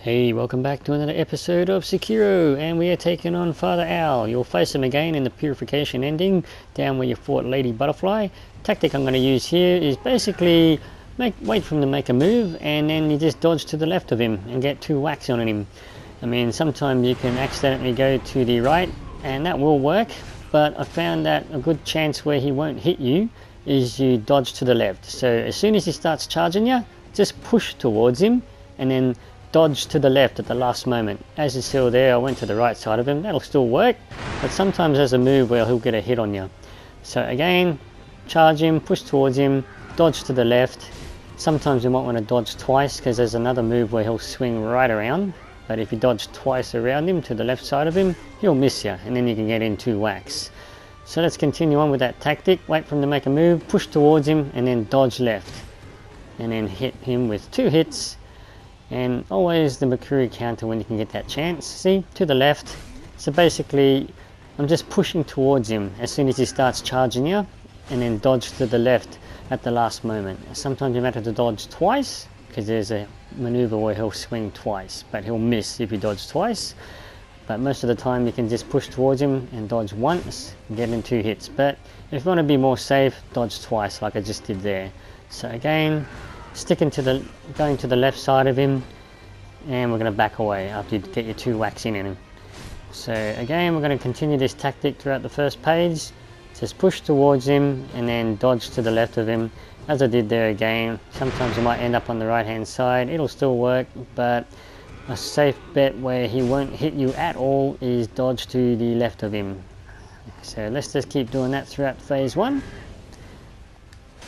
Hey, welcome back to another episode of SEKIRO, and we are taking on Father Owl. You'll face him again in the Purification ending, down where you fought Lady Butterfly. Tactic I'm going to use here is basically wait for him to make a move, and then you just dodge to the left of him and get 2 whacks on him. I mean, sometimes you can accidentally go to the right, and that will work, but I found that a good chance where he won't hit you is you dodge to the left. So as soon as he starts charging you, just push towards him, and then dodge to the left at the last moment. As you see there, I went to the right side of him. That'll still work, but sometimes there's a move where he'll get a hit on you. So again, charge him, push towards him, dodge to the left. Sometimes you might want to dodge twice because there's another move where he'll swing right around. But if you dodge twice around him to the left side of him, he'll miss you, and then you can get in 2 whacks. So let's continue on with that tactic. Wait for him to make a move, push towards him, and then dodge left. And then hit him with 2 hits. And always the Mercury counter when you can get that chance. See, to the left. So basically, I'm just pushing towards him as soon as he starts charging you, and then dodge to the left at the last moment. Sometimes you might have to dodge twice, because there's a maneuver where he'll swing twice, but he'll miss if you dodge twice. But most of the time you can just push towards him and dodge once, and get in 2 hits. But if you want to be more safe, dodge twice like I just did there. So again, going to the left side of him, and we're going to back away after you get your 2 whacks in him. So again, we're going to continue this tactic throughout the first page. Just push towards him and then dodge to the left of him, as I did there again. Sometimes you might end up on the right hand side. It'll still work, but a safe bet where he won't hit you at all is dodge to the left of him. So let's just keep doing that throughout phase 1.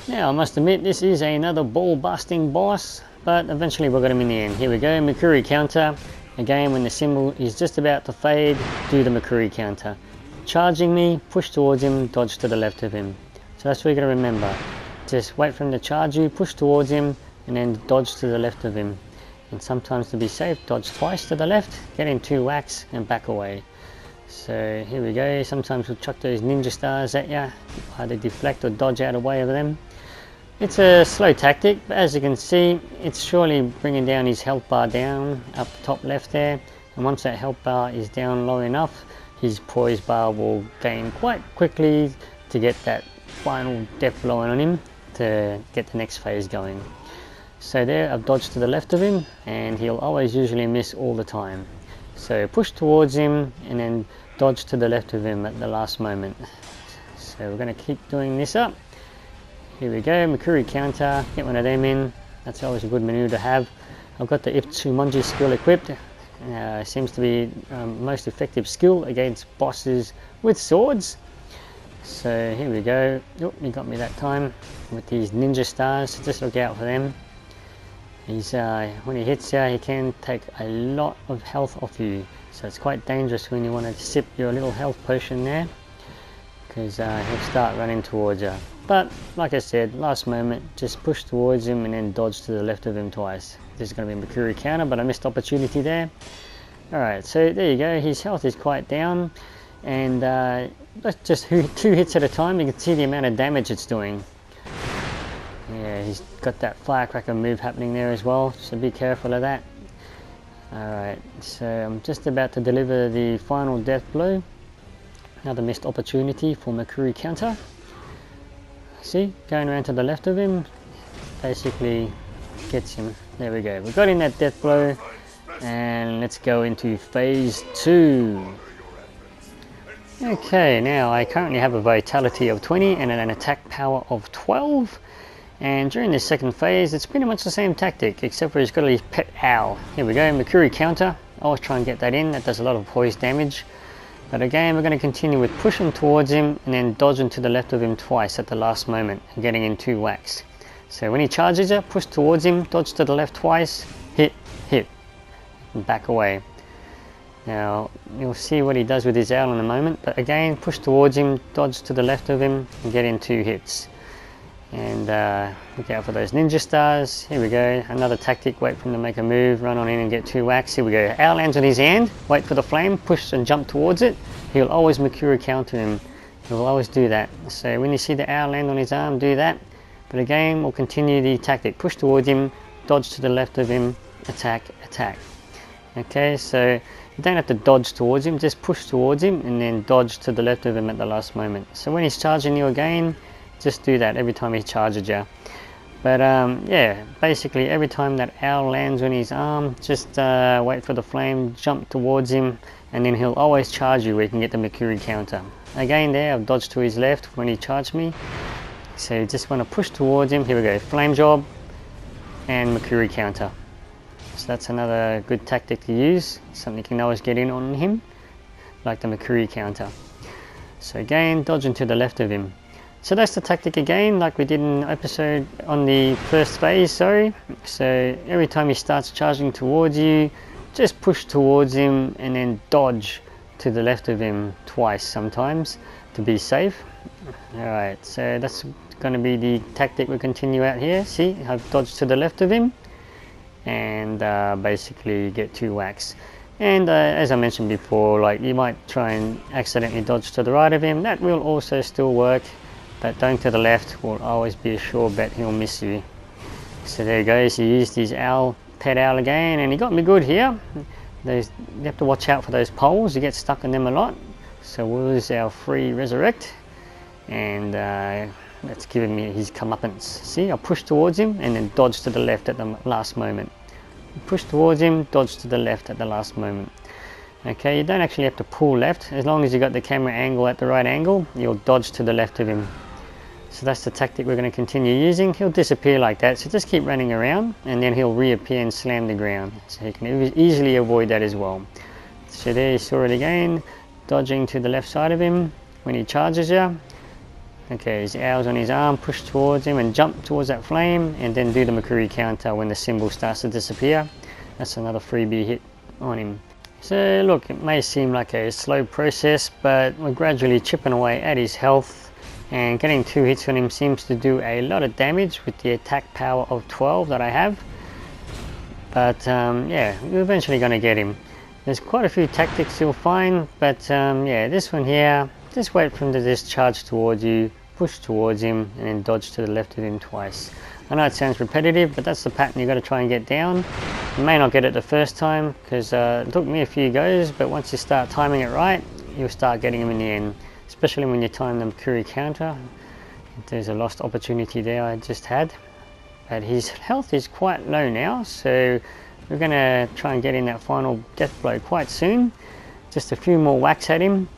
Now I must admit, this is another ball busting boss, but eventually we'll get him in the end. Here we go, Mercury counter. Again, when the symbol is just about to fade, do the Mercury counter. Charging me, push towards him, dodge to the left of him. So that's what you're going to remember. Just wait for him to charge you, push towards him, and then dodge to the left of him. And sometimes to be safe, dodge twice to the left, get in 2 whacks, and back away. So here we go. Sometimes we'll chuck those ninja stars at you, either deflect or dodge out of the way of them. It's a slow tactic, but as you can see, it's surely bringing down his health bar down up the top left there. And once that health bar is down low enough, his poise bar will gain quite quickly to get that final death blow on him to get the next phase going. So there, I've dodged to the left of him, and he'll always usually miss all the time. So push towards him and then dodge to the left of him at the last moment. So we're going to keep doing this up. Here we go, Mercury counter, get one of them in. That's always a good maneuver to have. I've got the Itsumonji skill equipped. Seems to be most effective skill against bosses with swords. So here we go. Oh, he got me that time with these ninja stars. Just look out for them. When he hits you, he can take a lot of health off you. So it's quite dangerous when you want to sip your little health potion there, because he'll start running towards you. But like I said, last moment, just push towards him and then dodge to the left of him twice. This is going to be a Mercury counter, but I missed opportunity there. Alright, so there you go, his health is quite down, and that's just 2 hits at a time. You can see the amount of damage it's doing. Yeah, he's got that firecracker move happening there as well, so be careful of that. Alright, so I'm just about to deliver the final death blow. Another missed opportunity for Mercury counter. See, going around to the left of him, basically gets him. There we go, we got in that death blow, and let's go into phase 2. Okay, now I currently have a vitality of 20 and an attack power of 12. And during this second phase, it's pretty much the same tactic, except for he's got his pet owl. Here we go, Mercury counter. Always try and get that in, that does a lot of poise damage. But again, we're going to continue with pushing towards him and then dodging to the left of him twice at the last moment and getting in 2 whacks. So when he charges you, push towards him, dodge to the left twice, hit, and back away. Now, you'll see what he does with his owl in a moment, but again, push towards him, dodge to the left of him, and get in 2 hits. And look out for those ninja stars. Here we go, another tactic, wait for him to make a move, run on in and get 2 whacks. Here we go, owl lands on his hand, wait for the flame, push and jump towards it. He'll always Mercury counter him. He'll always do that. So when you see the owl land on his arm, do that. But again, we'll continue the tactic, push towards him, dodge to the left of him, attack, attack. Okay, so you don't have to dodge towards him, just push towards him and then dodge to the left of him at the last moment. So when he's charging you again, just do that every time he charges you. But yeah, basically every time that owl lands on his arm, just wait for the flame, jump towards him, and then he'll always charge you where you can get the Mercury counter. Again there, I've dodged to his left when he charged me. So you just want to push towards him. Here we go, flame job and Mercury counter. So that's another good tactic to use, something you can always get in on him, like the Mercury counter. So again, dodging to the left of him. So that's the tactic again, like we did in the episode on the first phase, sorry. So every time he starts charging towards you, just push towards him and then dodge to the left of him twice sometimes to be safe. Alright, so that's going to be the tactic we continue out here. See, I've dodged to the left of him and basically get 2 whacks. And as I mentioned before, like you might try and accidentally dodge to the right of him, that will also still work. But going to the left will always be a sure bet he'll miss you. So there he goes, he used his pet owl again, and he got me good here. You have to watch out for those poles, you get stuck in them a lot. So we'll use our free resurrect, and that's giving me his comeuppance. See, I'll push towards him and then dodge to the left at the last moment. Push towards him, dodge to the left at the last moment. Okay, you don't actually have to pull left, as long as you got the camera angle at the right angle, you'll dodge to the left of him. So that's the tactic we're going to continue using. He'll disappear like that, so just keep running around and then he'll reappear and slam the ground. So you can easily avoid that as well. So there you saw it again, dodging to the left side of him when he charges you. Okay, his owl's on his arm, push towards him and jump towards that flame and then do the Mercury counter when the symbol starts to disappear. That's another freebie hit on him. So look, it may seem like a slow process, but we're gradually chipping away at his health. And getting 2 hits on him seems to do a lot of damage with the attack power of 12 that I have. But yeah, we're eventually going to get him. There's quite a few tactics you'll find, but yeah, this one here, just wait for him to just charge towards you, push towards him, and then dodge to the left of him twice. I know it sounds repetitive, but that's the pattern you've got to try and get down. You may not get it the first time, because it took me a few goes, but once you start timing it right, you'll start getting him in the end. Especially when you time the Mercury counter. There's a lost opportunity there I just had. But his health is quite low now, so we're going to try and get in that final death blow quite soon. Just a few more whacks at him.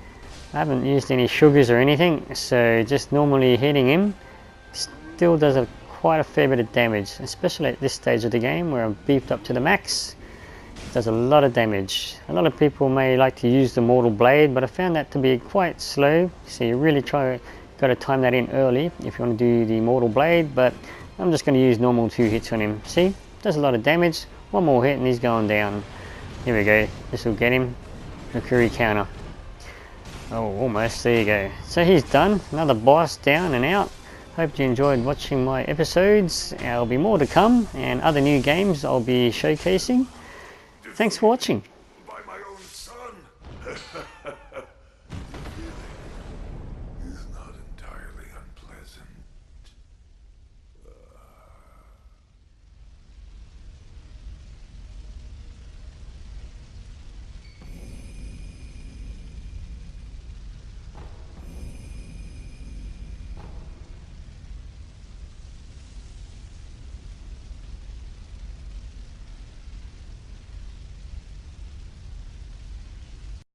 I haven't used any sugars or anything, so just normally hitting him still does quite a fair bit of damage, especially at this stage of the game where I'm beefed up to the max. It does a lot of damage. A lot of people may like to use the Mortal Blade, but I found that to be quite slow, so you really got to time that in early if you want to do the Mortal Blade. But I'm just going to use normal 2 hits on him. See, does a lot of damage. One more hit and he's going down. Here we go, this will get him. Mercury counter. Oh, almost, there you go. So he's done, another boss down and out. Hope you enjoyed watching my episodes. There'll be more to come and other new games I'll be showcasing. Thanks for watching.